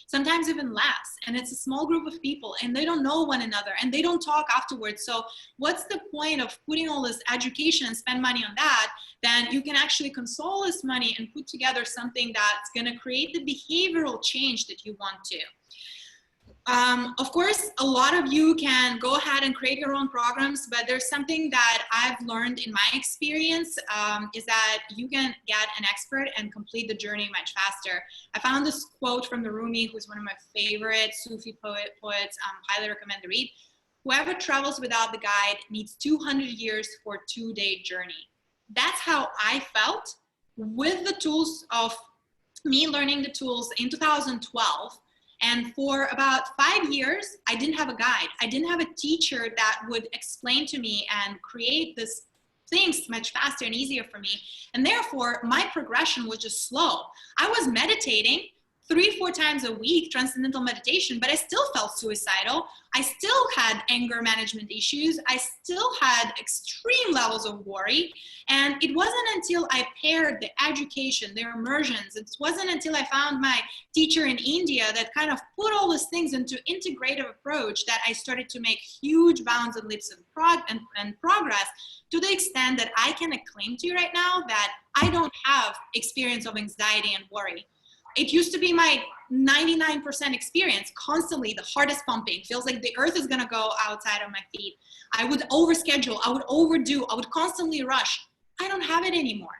sometimes even less. And it's a small group of people and they don't know one another and they don't talk afterwards. So what's the point of putting all this education and spend money on that? Then you can actually console this money and put together something that's going to create the behavioral change that you want to. Of course, a lot of you can go ahead and create your own programs, but there's something that I've learned in my experience is that you can get an expert and complete the journey much faster. I found this quote from the Rumi, who's one of my favorite Sufi poets, highly recommend the read. Whoever travels without the guide needs 200 years for a 2-day journey. That's how I felt with the tools of me learning the tools in 2012. And for about 5 years, I didn't have a guide. I didn't have a teacher that would explain to me and create these things much faster and easier for me. And therefore, my progression was just slow. I was meditating 3-4 times a week, transcendental meditation, but I still felt suicidal. I still had anger management issues. I still had extreme levels of worry. And it wasn't until I paired the education, the immersions, it wasn't until I found my teacher in India that kind of put all these things into integrative approach that I started to make huge bounds and leaps of progress, to the extent that I can claim to you right now that I don't have experience of anxiety and worry. It used to be my 99% experience, constantly the hardest pumping, feels like the earth is gonna go outside of my feet. I would overschedule, I would overdo, I would constantly rush. I don't have it anymore.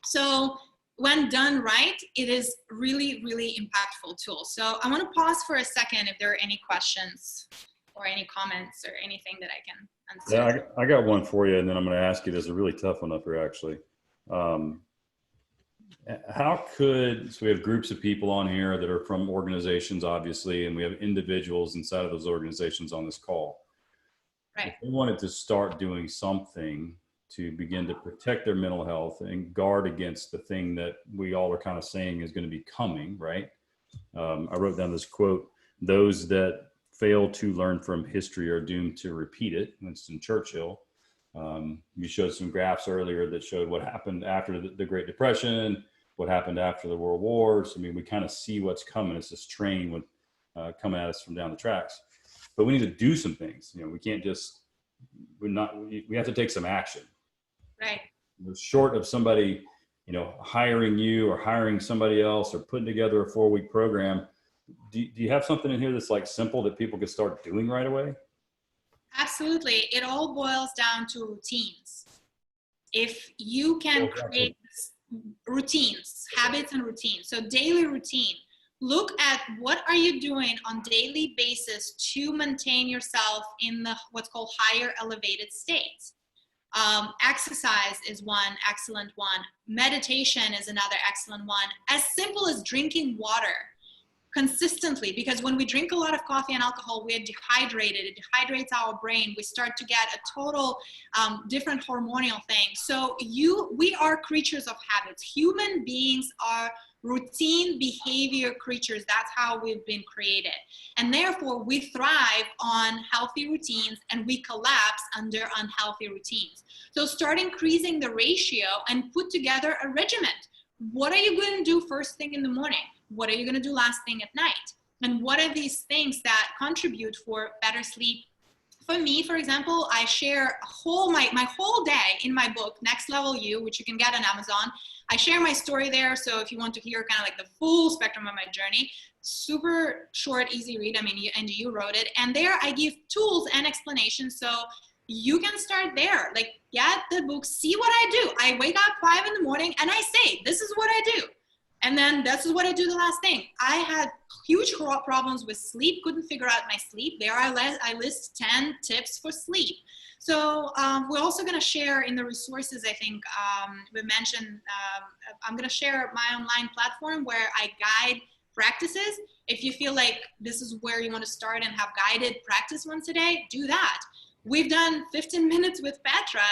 So when done right, it is really, really impactful tool. So I wanna pause for a second if there are any questions or any comments or anything that I can answer. Yeah, I got one for you, and then I'm gonna ask you, there's a really tough one up here actually. How could, so we have groups of people on here that are from organizations, obviously, and we have individuals inside of those organizations on this call. Right. If they wanted to start doing something to begin to protect their mental health and guard against the thing that we all are kind of saying is going to be coming, right? I wrote down this quote: those that fail to learn from history are doomed to repeat it. Winston Churchill. You showed some graphs earlier that showed what happened after the Great Depression, what happened after the World Wars. I mean, we kind of see what's coming. It's this train with, coming at us from down the tracks. But we need to do some things. You know, we can't just, we have to take some action. Right. Short of somebody, you know, hiring you or hiring somebody else or putting together a 4-week program, do you have something in here that's like simple that people can start doing right away? Absolutely. It all boils down to routines. If you can create routines, habits and routines, so daily routine, look at what are you doing on daily basis to maintain yourself in the what's called higher elevated states. Exercise is one excellent one. Meditation is another excellent one. As simple as drinking water consistently, because when we drink a lot of coffee and alcohol, we are dehydrated. It dehydrates our brain. We start to get a total different hormonal thing. So we are creatures of habits. Human beings are routine behavior creatures. That's how we've been created. And therefore we thrive on healthy routines and we collapse under unhealthy routines. So start increasing the ratio and put together a regiment. What are you going to do first thing in the morning? What are you going to do last thing at night? And what are these things that contribute for better sleep? For me, for example, I share my whole day in my book, Next Level You, which you can get on Amazon. I share my story there. So if you want to hear kind of like the full spectrum of my journey, super short, easy read. I mean, you wrote it. And there I give tools and explanations. So you can start there. Like, get the book, see what I do. I wake up 5 in the morning and I say, this is what I do. And then this is what I do the last thing. I had huge problems with sleep, couldn't figure out my sleep. There I list 10 tips for sleep. So we're also gonna share in the resources, I think we mentioned, I'm gonna share my online platform where I guide practices. If you feel like this is where you wanna start and have guided practice once a day, do that. We've done 15 minutes with Petra.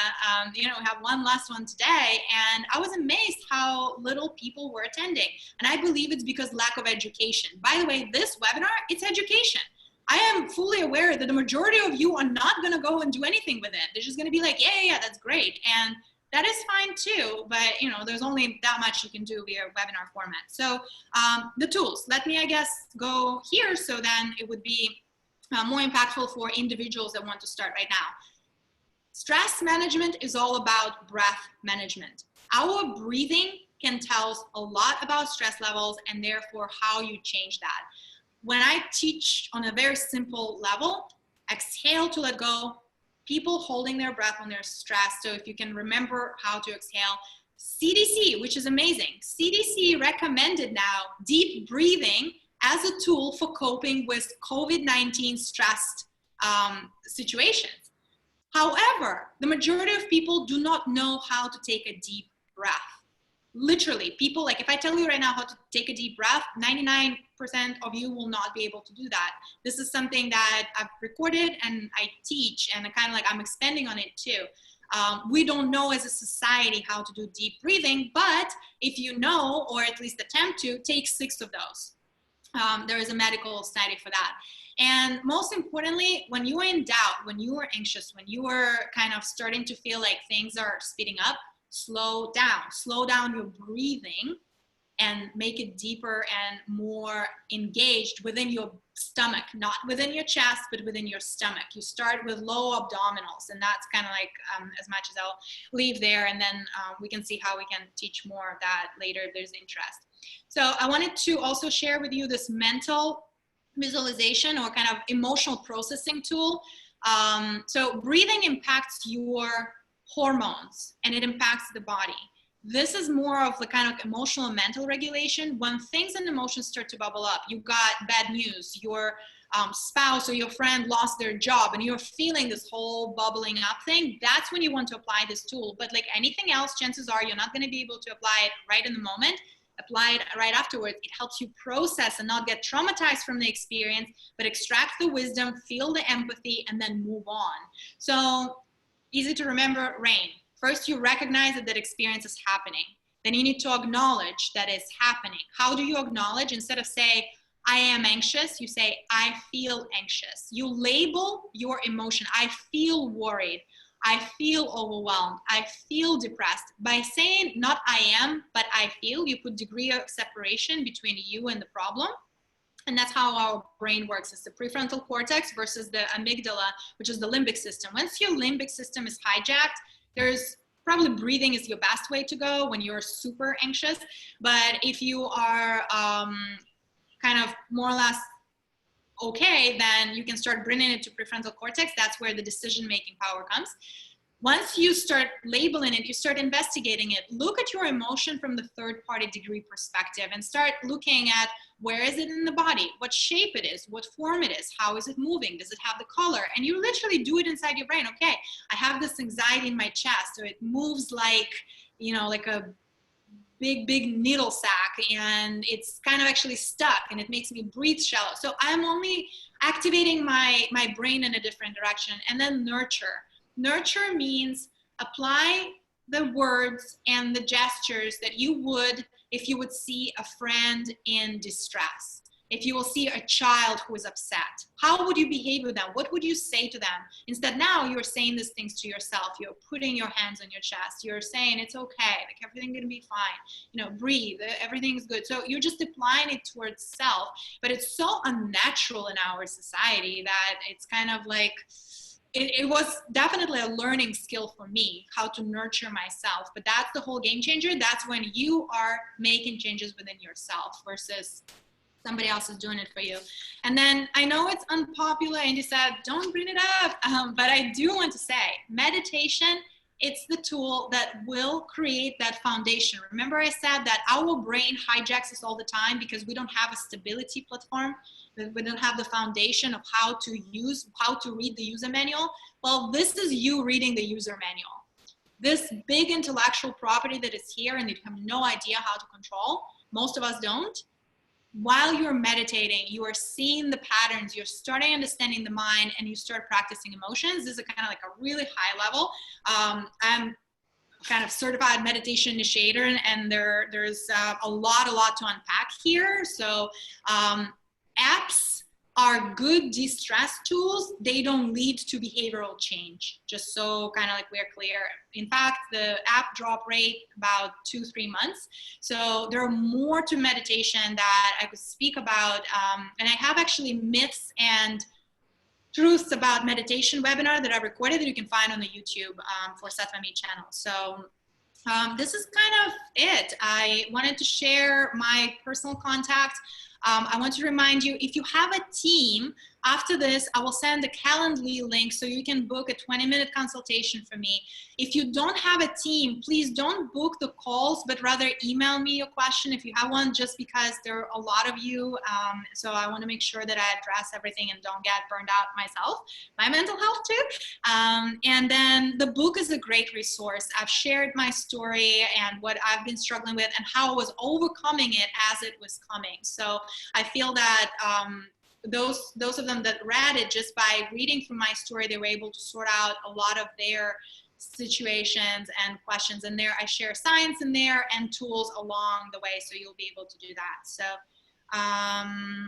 We have one last one today, and I was amazed how little people were attending. And I believe it's because lack of education. By the way, this webinar, it's education. I am fully aware that the majority of you are not going to go and do anything with it. They're just going to be like, yeah, that's great. And that is fine too, but there's only that much you can do via webinar format. So the tools, let me, I guess, go here, so then it would be more impactful for individuals that want to start right now. Stress management is all about breath management. Our breathing can tell us a lot about stress levels and therefore how you change that. When I teach on a very simple level, exhale to let go, people holding their breath when they're stressed. So if you can remember how to exhale, CDC, which is amazing. CDC recommended now deep breathing as a tool for coping with COVID-19 stressed situations. However, the majority of people do not know how to take a deep breath. Literally, people, like if I tell you right now how to take a deep breath, 99% of you will not be able to do that. This is something that I've recorded and I teach, and I'm expanding on it too. We don't know as a society how to do deep breathing, but if you know, or at least attempt to, take 6 of those. There is a medical study for that. And most importantly, when you are in doubt, when you are anxious, when you are kind of starting to feel like things are speeding up, slow down your breathing and make it deeper and more engaged within your stomach, not within your chest, but within your stomach. You start with low abdominals, and that's kind of like as much as I'll leave there, and then we can see how we can teach more of that later if there's interest. So I wanted to also share with you this mental visualization or kind of emotional processing tool. So breathing impacts your hormones and it impacts the body. This is more of the kind of emotional and mental regulation. When things and emotions start to bubble up, you got bad news, your spouse or your friend lost their job and you're feeling this whole bubbling up thing, that's when you want to apply this tool. But like anything else, chances are you're not going to be able to apply it right in the moment. Apply it right afterwards. It helps you process and not get traumatized from the experience, but extract the wisdom, feel the empathy, and then move on. So easy to remember, RAIN. First, you recognize that experience is happening. Then you need to acknowledge that it's happening. How do you acknowledge? Instead of say, I am anxious, you say, I feel anxious. You label your emotion. I feel worried. I feel overwhelmed. I feel depressed. By saying not I am, but I feel, you put degree of separation between you and the problem. And that's how our brain works. It's the prefrontal cortex versus the amygdala, which is the limbic system. Once your limbic system is hijacked, there's probably breathing is your best way to go when you're super anxious. But if you are kind of more or less okay, then you can start bringing it to prefrontal cortex. That's where the decision-making power comes. Once you start labeling it, you start investigating it. Look at your emotion from the third-party degree perspective and start looking at where is it in the body, what shape it is, what form it is, how is it moving, does it have the color? And you literally do it inside your brain. Okay, I have this anxiety in my chest, so it moves like, like a big needle sack, and it's kind of actually stuck and it makes me breathe shallow. So I'm only activating my brain in a different direction. And then nurture. Nurture means apply the words and the gestures that you would if you would see a friend in distress. If you will see a child who is upset, how would you behave with them? What would you say to them? Instead, now you're saying these things to yourself. You're putting your hands on your chest. You're saying it's okay, like everything's gonna be fine. Breathe, everything's good. So you're just applying it towards self, but it's so unnatural in our society that it's kind of like, it was definitely a learning skill for me, how to nurture myself. But that's the whole game changer. That's when you are making changes within yourself versus somebody else is doing it for you. And then I know it's unpopular and you said, don't bring it up. But I do want to say meditation, it's the tool that will create that foundation. Remember I said that our brain hijacks us all the time because we don't have a stability platform. We don't have the foundation of how to read the user manual. Well, this is you reading the user manual. This big intellectual property that is here and you have no idea how to control, most of us don't. while you're meditating, you are seeing the patterns, you're starting understanding the mind, and you start practicing emotions. This is kind of like a really high level. I'm kind of certified meditation initiator, and there's a lot to unpack here. So apps are good de-stress tools. They don't lead to behavioral change, just so kind of like we're clear. In fact, the app drop rate about 2-3 months. So there are more to meditation that I could speak about. And I have actually myths and truths about meditation webinar that I recorded that you can find on the YouTube for Sattva Me channel. So this is kind of it. I wanted to share my personal contact. I want to remind you, if you have a team, after this, I will send the Calendly link so you can book a 20-minute consultation for me. If you don't have a team, please don't book the calls, but rather email me your question if you have one, just because there are a lot of you. So I want to make sure that I address everything and don't get burned out myself, my mental health too. And then the book is a great resource. I've shared my story and what I've been struggling with and how I was overcoming it as it was coming. So I feel that those of them that read it, just by reading from my story, they were able to sort out a lot of their situations and questions. And there I share science in there and tools along the way, so you'll be able to do that. So I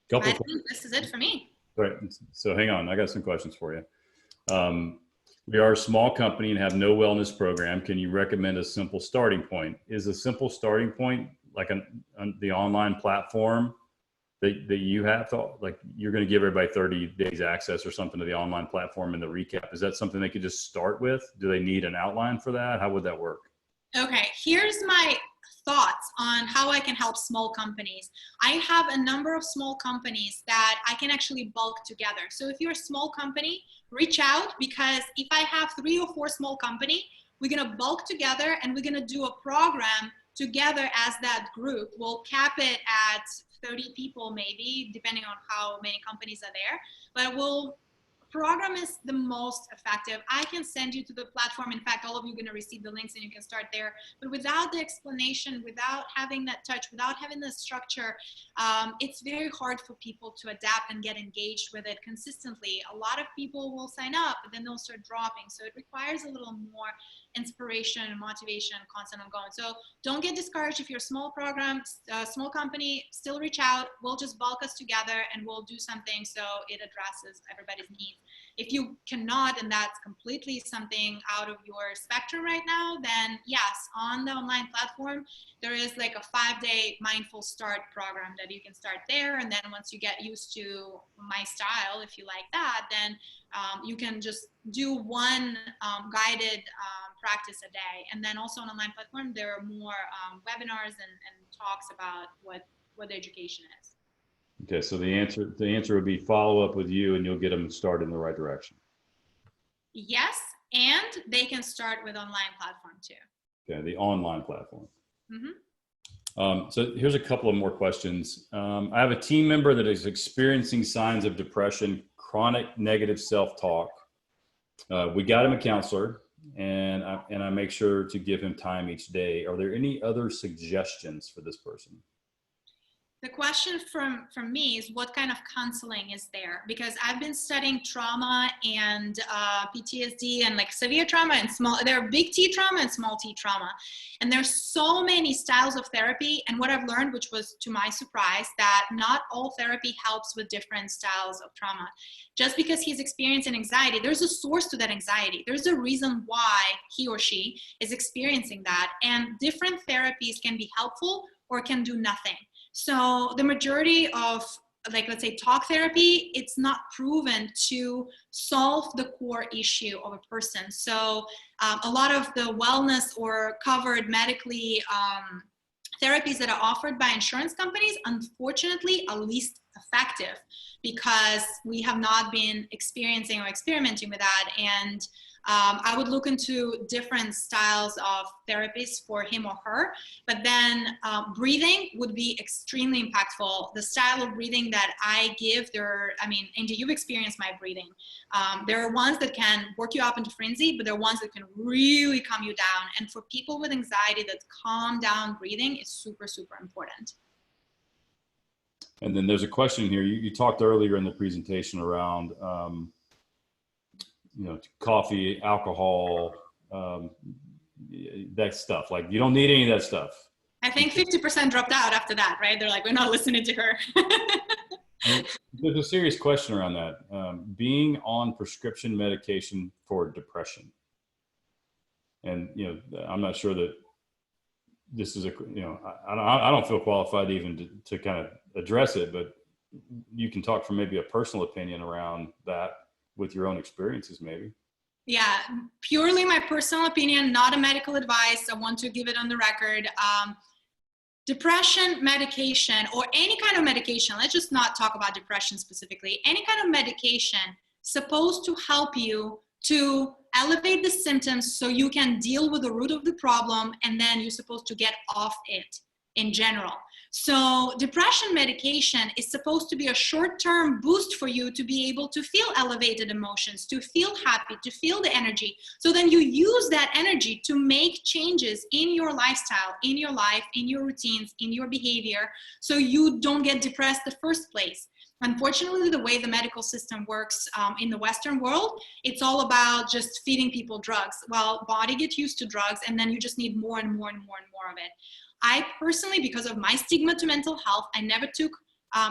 think this is it for me. Right. So hang on, I got some questions for you. We are a small company and have no wellness program. Can you recommend a simple starting point? Is a simple starting point like the online platform that you have to, like, you're going to give everybody 30 days access or something to the online platform and the recap? Is that something they could just start with? Do they need an outline for that? How would that work? Okay, here's my thoughts on how I can help small companies. I have a number of small companies that I can actually bulk together. So if you're a small company, reach out, because if I have 3 or 4 small company, we're going to bulk together and we're going to do a program together as that group. We'll cap it at 30 people maybe, depending on how many companies are there, but program is the most effective. I can send you to the platform. In fact, all of you are going to receive the links and you can start there. But without the explanation, without having that touch, without having the structure, it's very hard for people to adapt and get engaged with it consistently. A lot of people will sign up, but then they'll start dropping. So it requires a little more inspiration and motivation, constant ongoing. So don't get discouraged if you're a small program, small company, still reach out. We'll just bulk us together and we'll do something so it addresses everybody's needs. If you cannot, and that's completely something out of your spectrum right now, then yes, on the online platform, there is like a 5-day mindful start program that you can start there. And then once you get used to my style, if you like that, then you can just do one guided practice a day. And then also on online platform, there are more webinars and talks about what the education is. Okay, so the answer would be follow up with you and you'll get them started in the right direction. Yes, and they can start with online platform too. Okay, the online platform. Mm-hmm. So here's a couple of more questions. I have a team member that is experiencing signs of depression, chronic negative self-talk. We got him a counselor, and I make sure to give him time each day. Are there any other suggestions for this person? The question from me is, what kind of counseling is there? Because I've been studying trauma and PTSD and like severe trauma and small, there are big T trauma and small T trauma. And there's so many styles of therapy. And what I've learned, which was to my surprise, that not all therapy helps with different styles of trauma. Just because he's experiencing anxiety, there's a source to that anxiety. There's a reason why he or she is experiencing that. And different therapies can be helpful or can do nothing. So the majority of, like, let's say talk therapy, it's not proven to solve the core issue of a person. So a lot of the wellness or covered medically therapies that are offered by insurance companies, unfortunately, are least effective because we have not been experiencing or experimenting with that. And I would look into different styles of therapies for him or her, but then breathing would be extremely impactful. The style of breathing that I give, Angie, you've experienced my breathing. There are ones that can work you up into frenzy, but there are ones that can really calm you down. And for people with anxiety, that calm down breathing is super, super important. And then there's a question here. You talked earlier in the presentation around, coffee, alcohol, that stuff. Like, you don't need any of that stuff. I think 50% dropped out after that, right? They're like, we're not listening to her. There's a serious question around that. Being on prescription medication for depression. And, I'm not sure that this is I don't feel qualified even to kind of address it, but you can talk from maybe a personal opinion around that with your own experiences, maybe. Yeah, purely my personal opinion, not a medical advice. I want to give it on the record. Depression medication, or any kind of medication, let's just not talk about depression specifically, any kind of medication supposed to help you to elevate the symptoms so you can deal with the root of the problem, and then you're supposed to get off it in general. So depression medication is supposed to be a short-term boost for you to be able to feel elevated emotions, to feel happy, to feel the energy. So then you use that energy to make changes in your lifestyle, in your life, in your routines, in your behavior, so you don't get depressed in the first place. Unfortunately, the way the medical system works in the Western world, it's all about just feeding people drugs. Well, body gets used to drugs, and then you just need more and more and more and more of it. I personally, because of my stigma to mental health, I never took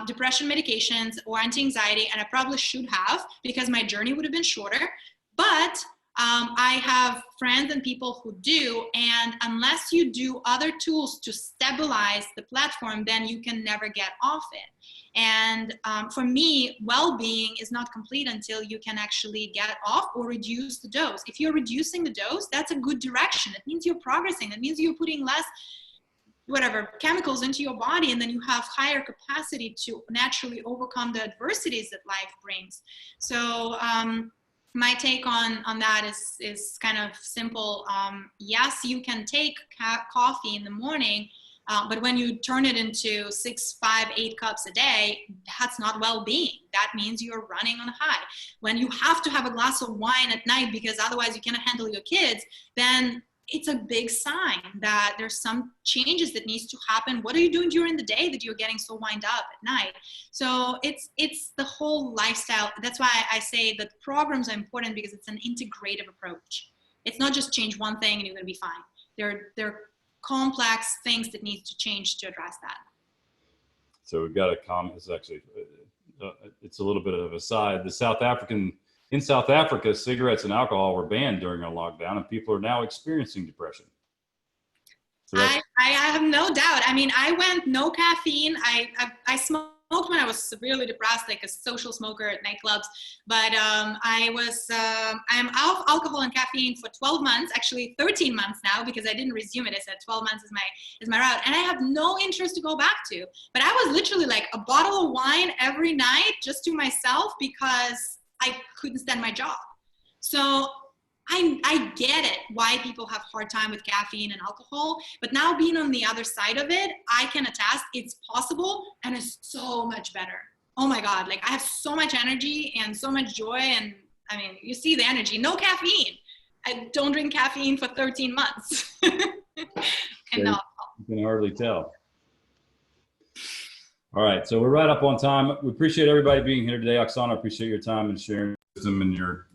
depression medications or anti-anxiety, and I probably should have, because my journey would have been shorter. But I have friends and people who do, and unless you do other tools to stabilize the platform, then you can never get off it. And for me, well-being is not complete until you can actually get off or reduce the dose. If you're reducing the dose, that's a good direction. It means you're progressing. It means you're putting less chemicals into your body, and then you have higher capacity to naturally overcome the adversities that life brings. So my take on that is kind of simple. Yes, you can take coffee in the morning, but when you turn it into 6, 5, 8 cups a day, that's not well-being. That means you're running on a high. When you have to have a glass of wine at night because otherwise you cannot handle your kids, then it's a big sign that there's some changes that needs to happen. What are you doing during the day that you're getting so wound up at night? So it's the whole lifestyle. That's why I say that programs are important, because it's an integrative approach. It's not just change one thing and you're going to be fine. There are complex things that need to change to address that. So we've got a comment. It's actually, it's a little bit of a side. In South Africa, cigarettes and alcohol were banned during a lockdown, and people are now experiencing depression. So I have no doubt. I mean, I went no caffeine. I smoked when I was severely depressed, like a social smoker at nightclubs. But I'm off alcohol and caffeine for 12 months, actually 13 months now, because I didn't resume it. I said 12 months is my route, and I have no interest to go back to. But I was literally like a bottle of wine every night just to myself, because I couldn't stand my job. So I get it, why people have a hard time with caffeine and alcohol, but now being on the other side of it, I can attest it's possible, and it's so much better. Oh my God, like I have so much energy and so much joy, and I mean, you see the energy, no caffeine. I don't drink caffeine for 13 months. And no. You can hardly tell. All right, so we're right up on time. We appreciate everybody being here today. Oksana, I appreciate your time and sharing wisdom and your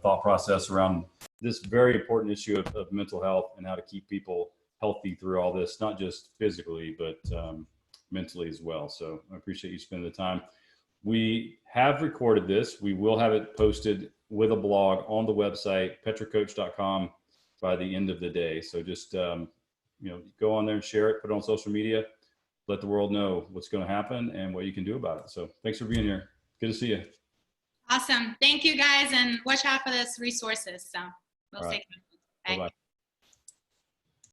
thought process around this very important issue of mental health and how to keep people healthy through all this, not just physically, but mentally as well. So I appreciate you spending the time. We have recorded this. We will have it posted with a blog on the website, petracoach.com, by the end of the day. So just go on there and share it, put it on social media. Let the world know what's going to happen and what you can do about it. So thanks for being here. Good to see you. Awesome. Thank you guys, and watch out for these resources. So we'll stay tuned. Bye. Bye-bye.